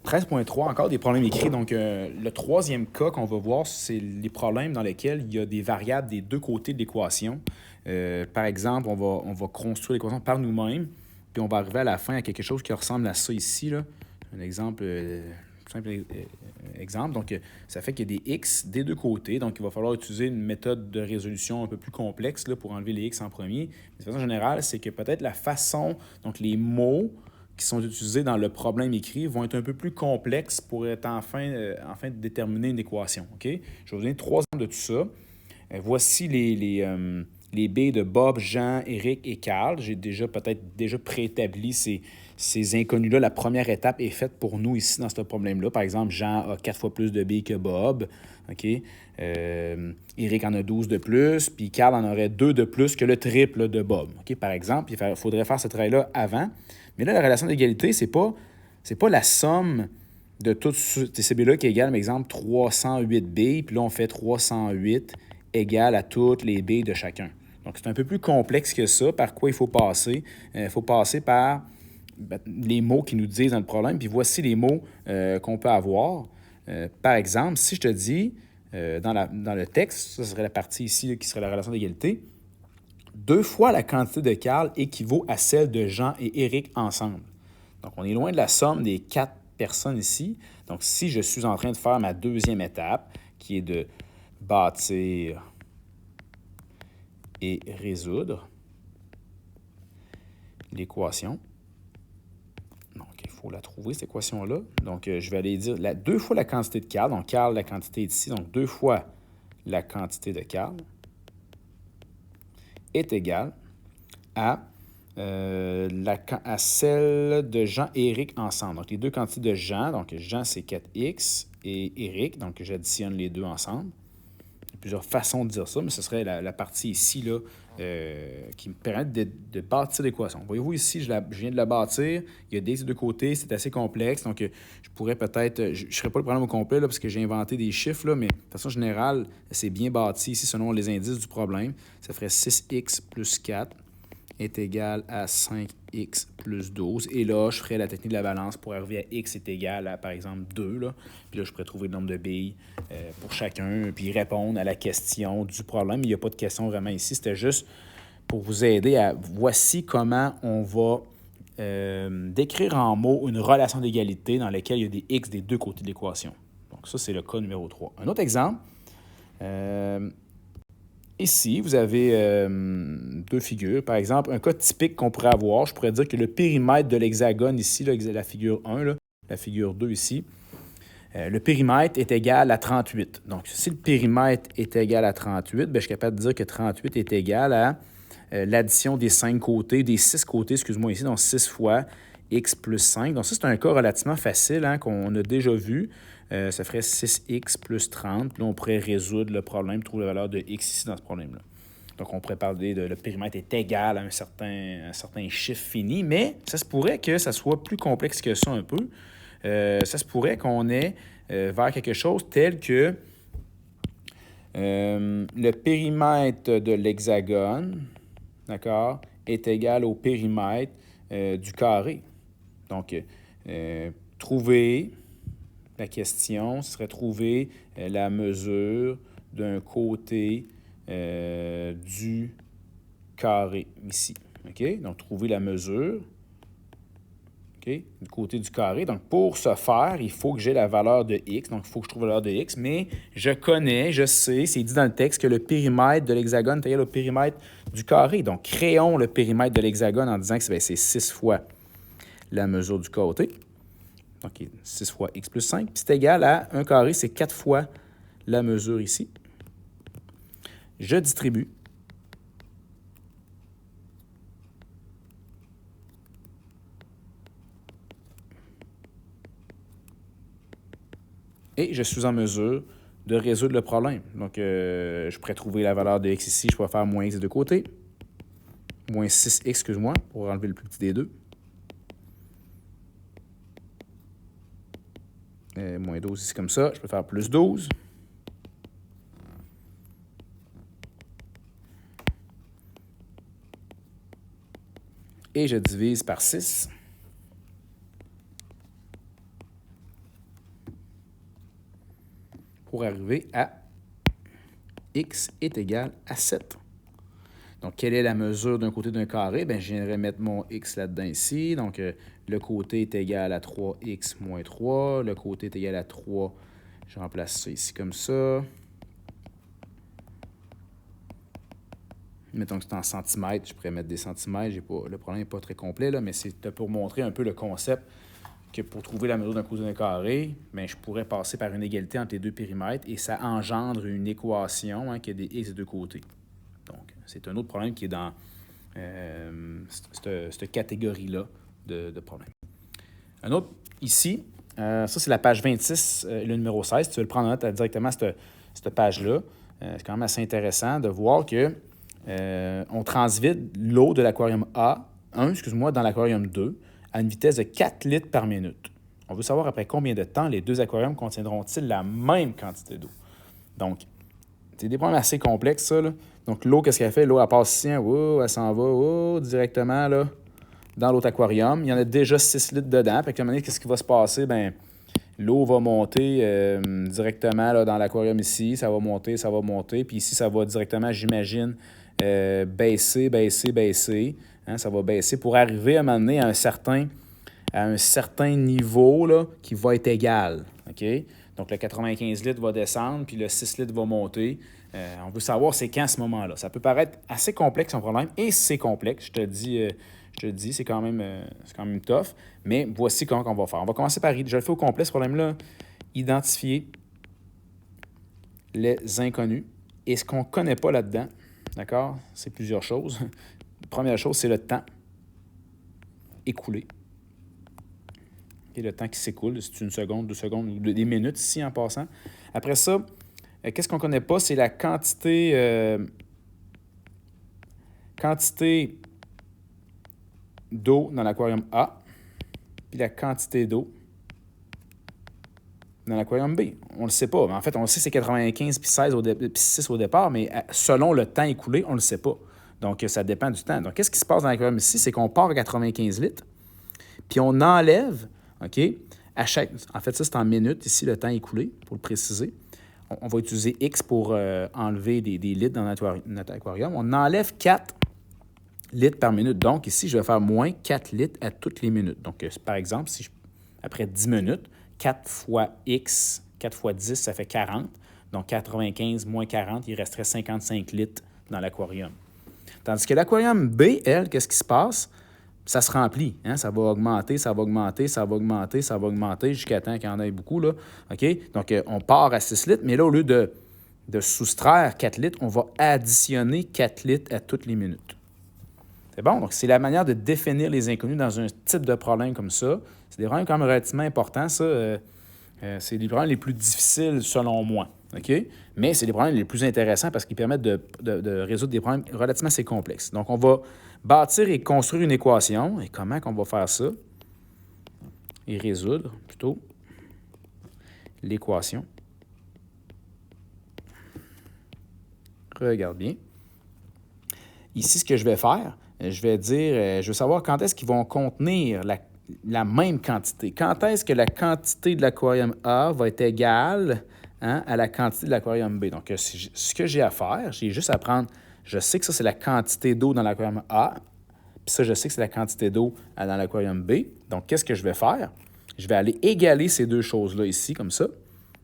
13.3, encore des problèmes écrits. Donc, le troisième cas qu'on va voir, c'est les problèmes dans lesquels il y a des variables des deux côtés de l'équation. Par exemple, on va construire l'équation par nous-mêmes, puis on va arriver à la fin à quelque chose qui ressemble à ça ici, là. Un exemple, simple exemple. Donc, ça fait qu'il y a des x des deux côtés. Donc, il va falloir utiliser une méthode de résolution un peu plus complexe là, pour enlever les x en premier. Mais de façon générale, c'est que peut-être la façon, donc les mots qui sont utilisés dans le problème écrit vont être un peu plus complexes pour être enfin de déterminer une équation. Okay? Je vais vous donner 3 exemples de tout ça. Voici les billes de Bob, Jean, Éric et Carl. J'ai peut-être déjà préétabli ces inconnus-là. La première étape est faite pour nous ici dans ce problème-là. Par exemple, Jean a 4 fois plus de billes que Bob. Okay? Éric en a 12 de plus, puis Carl en aurait 2 de plus que le triple de Bob. Okay? Par exemple, il faudrait faire ce travail-là avant. Mais là, la relation d'égalité, c'est pas la somme de toutes ces billes-là qui est égale, par exemple, 308 billes, puis là, on fait 308 égale à toutes les billes de chacun. Donc, c'est un peu plus complexe que ça. Par quoi il faut passer? Il faut passer par les mots qui nous disent dans le problème, puis voici les mots qu'on peut avoir. Par exemple, si je te dis, dans le texte, ça serait la partie ici là, qui serait la relation d'égalité, 2 fois la quantité de Carl équivaut à celle de Jean et Éric ensemble. Donc, on est loin de la somme des 4 personnes ici. Donc, si je suis en train de faire ma deuxième étape, qui est de bâtir et résoudre l'équation. Donc, il faut la trouver, cette équation-là. Donc, je vais aller dire 2 fois la quantité de Carl. Donc, Carl, la quantité est ici. Donc, 2 fois la quantité de Carl est égale à celle de Jean et Éric ensemble. Donc, les deux quantités de Jean, donc Jean, c'est 4x, et Éric, donc j'additionne les deux ensemble. Il y a plusieurs façons de dire ça, mais ce serait la partie ici là, qui me permet de bâtir l'équation. Voyez-vous ici, je viens de la bâtir. Il y a des deux côtés, c'est assez complexe. Donc, je pourrais peut-être... Je ne ferai pas le problème au complet là, parce que j'ai inventé des chiffres, là, mais de façon générale, c'est bien bâti ici selon les indices du problème. Ça ferait 6x plus 4 est égal à 5x plus 12. Et là, je ferai la technique de la balance pour arriver à x est égal à, par exemple, 2. Là. Puis là, je pourrais trouver le nombre de billes pour chacun, puis répondre à la question du problème. Il n'y a pas de question vraiment ici. C'était juste pour vous aider à... Voici comment on va décrire en mots une relation d'égalité dans laquelle il y a des x des deux côtés de l'équation. Donc ça, c'est le cas numéro 3. Un autre exemple... Ici, vous avez deux figures. Par exemple, un cas typique qu'on pourrait avoir, je pourrais dire que le périmètre de l'hexagone ici, là, la figure 1, là, la figure 2 ici, le périmètre est égal à 38. Donc, si le périmètre est égal à 38, bien, je suis capable de dire que 38 est égal à l'addition des 5 côtés, des 6 côtés, excuse-moi, ici, donc 6 fois x plus 5. Donc, ça, c'est un cas relativement facile hein, qu'on a déjà vu. Ça ferait 6x plus 30. Puis là, on pourrait résoudre le problème, trouver la valeur de x ici dans ce problème-là. Donc, on pourrait parler de le périmètre est égal à un certain chiffre fini, mais ça se pourrait que ça soit plus complexe que ça un peu. Ça se pourrait qu'on ait vers quelque chose tel que le périmètre de l'hexagone, d'accord, est égal au périmètre du carré. Donc, trouver... La question, ce serait trouver la mesure d'un côté du carré ici. OK? Donc, trouver la mesure du côté du carré. Donc, pour ce faire, il faut que j'ai la valeur de x. Donc, il faut que je trouve la valeur de x, mais je sais, c'est dit dans le texte que le périmètre de l'hexagone est égal au périmètre du carré. Donc, créons le périmètre de l'hexagone en disant que c'est 6 fois la mesure du côté. Donc, 6 fois x plus 5. Puis c'est égal à 1 carré, c'est 4 fois la mesure ici. Je distribue. Et je suis en mesure de résoudre le problème. Donc, je pourrais trouver la valeur de x ici. Je pourrais faire moins x des deux côtés. Moins 6x, excuse-moi, pour enlever le plus petit des deux. Moins 12 ici comme ça. Je peux faire plus 12. Et je divise par 6. pour arriver à x est égal à 7. Donc, quelle est la mesure d'un côté d'un carré? Bien, je viendrais mettre mon x là-dedans ici. Donc, le côté est égal à 3x moins 3. Le côté est égal à 3. Je remplace ça ici comme ça. Mettons que c'est en centimètres. Je pourrais mettre des centimètres. Le problème n'est pas très complet, là, mais c'est pour montrer un peu le concept que pour trouver la mesure d'un côté d'un carré, bien, je pourrais passer par une égalité entre les deux périmètres et ça engendre une équation qui a des x des deux côtés. Donc, c'est un autre problème qui est dans cette catégorie-là de problèmes. Un autre, ici, ça c'est la page 26, le numéro 16. Si tu veux le prendre en note directement cette page-là, c'est quand même assez intéressant de voir que on transvide l'eau de l'aquarium A1, dans l'aquarium 2, à une vitesse de 4 litres par minute. On veut savoir après combien de temps les deux aquariums contiendront-ils la même quantité d'eau. Donc, c'est des problèmes assez complexes, ça, là. Donc, l'eau, qu'est-ce qu'elle fait? L'eau, elle passe ici, elle s'en va directement là, dans l'autre aquarium. Il y en a déjà 6 litres dedans. Fait que, à un moment donné, qu'est-ce qui va se passer? Bien, l'eau va monter directement là, dans l'aquarium ici. Ça va monter. Puis ici, ça va directement, j'imagine, baisser. Hein, ça va baisser pour arriver à un moment donné à un certain niveau là, qui va être égal. OK? Donc, le 95 litres va descendre, puis le 6 litres va monter. On veut savoir c'est quand à ce moment-là. Ça peut paraître assez complexe, son problème, et c'est complexe. Je te dis, c'est quand même tough. Mais voici comment on va faire. On va commencer par, je le fais au complet, ce problème-là, identifier les inconnus. Et ce qu'on ne connaît pas là-dedans, d'accord, c'est plusieurs choses. La première chose, c'est le temps écoulé. Et le temps qui s'écoule, c'est 1 seconde, 2 secondes, ou des minutes ici en passant. Après ça, qu'est-ce qu'on ne connaît pas? C'est la quantité d'eau dans l'aquarium A, puis la quantité d'eau dans l'aquarium B. On ne le sait pas. En fait, on le sait, c'est 95 puis 6 au départ, mais selon le temps écoulé, on ne le sait pas. Donc, ça dépend du temps. Donc, qu'est-ce qui se passe dans l'aquarium ici? C'est qu'on part à 95 litres, puis on enlève, OK, en fait, ça, c'est en minutes, ici, le temps écoulé, pour le préciser. On va utiliser X pour enlever des litres dans notre aquarium. On enlève 4 litres par minute. Donc, ici, je vais faire moins 4 litres à toutes les minutes. Donc, par exemple, après 10 minutes, 4 fois X, 4 fois 10, ça fait 40. Donc, 95 moins 40, il resterait 55 litres dans l'aquarium. Tandis que l'aquarium B, elle, qu'est-ce qui se passe? Ça se remplit. Hein? Ça va augmenter jusqu'à temps qu'il y en ait beaucoup. Là. OK? Donc, on part à 6 litres, mais là, au lieu de soustraire 4 litres, on va additionner 4 litres à toutes les minutes. C'est bon? Donc, c'est la manière de définir les inconnus dans un type de problème comme ça. C'est des problèmes quand même relativement importants, ça. C'est les problèmes les plus difficiles, selon moi. OK? Mais c'est les problèmes les plus intéressants parce qu'ils permettent de résoudre des problèmes relativement assez complexes. Donc, on va bâtir et construire une équation. Et comment qu'on va faire ça? Et résoudre, plutôt, l'équation. Regarde bien. Ici, ce que je vais faire, je vais dire, je veux savoir quand est-ce qu'ils vont contenir la même quantité. Quand est-ce que la quantité de l'aquarium A va être égale à la quantité de l'aquarium B. Donc, ce que j'ai à faire, j'ai juste à prendre, je sais que ça, c'est la quantité d'eau dans l'aquarium A, puis ça, je sais que c'est la quantité d'eau dans l'aquarium B. Donc, qu'est-ce que je vais faire? Je vais aller égaler ces deux choses-là ici, comme ça.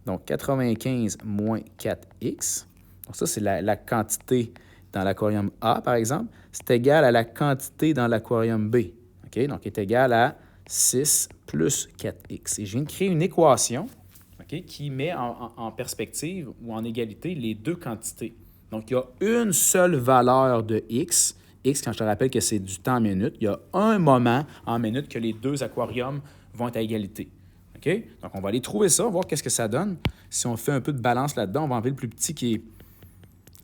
Donc, 95 moins 4x. Donc, ça, c'est la quantité dans l'aquarium A, par exemple. C'est égal à la quantité dans l'aquarium B. OK? Donc, est égal à 6 plus 4x. Et je viens de créer une équation qui met en perspective ou en égalité les deux quantités. Donc, il y a une seule valeur de x. X, quand je te rappelle que c'est du temps en minutes, il y a un moment en minutes que les deux aquariums vont être à égalité. OK? Donc, on va aller trouver ça, voir qu'est-ce que ça donne. Si on fait un peu de balance là-dedans, on va enlever le plus petit qui est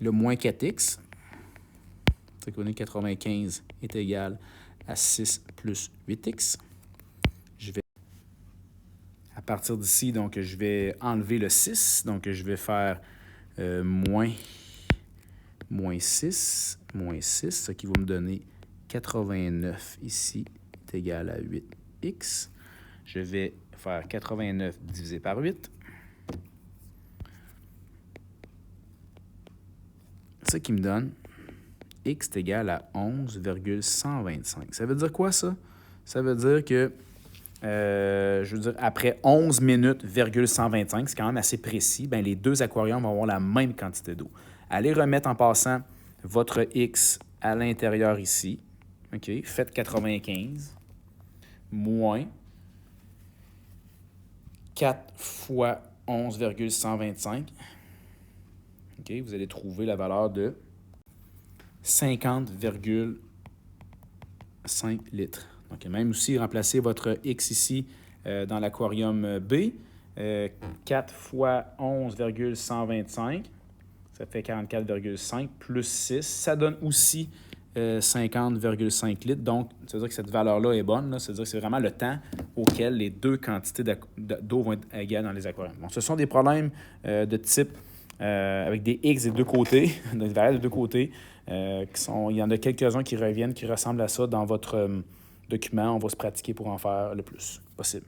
le moins 4x. C'est qu'on est 95 est égal à 6 plus 8x. À partir d'ici, donc, je vais enlever le 6. Donc, je vais faire moins 6, ce qui va me donner 89 ici est égal à 8x. Je vais faire 89 divisé par 8. C'est ça qui me donne x est égal à 11,125. Ça veut dire quoi, ça? Ça veut dire que, après 11 minutes, 125, c'est quand même assez précis, bien, les deux aquariums vont avoir la même quantité d'eau. Allez remettre en passant votre x à l'intérieur ici. OK? Faites 95 moins 4 fois 11,125. OK? Vous allez trouver la valeur de 50,5 litres. Donc, même aussi, remplacer votre X ici dans l'aquarium B. 4 fois 11,125, ça fait 44,5 plus 6. Ça donne aussi 50,5 litres. Donc, ça veut dire que cette valeur-là est bonne. Ça veut dire que c'est vraiment le temps auquel les deux quantités d'eau vont être égales dans les aquariums. Bon, ce sont des problèmes de type avec des X des deux côtés, des variables des deux côtés. Il y en a quelques-uns qui reviennent, qui ressemblent à ça dans votre document. On va se pratiquer pour en faire le plus possible.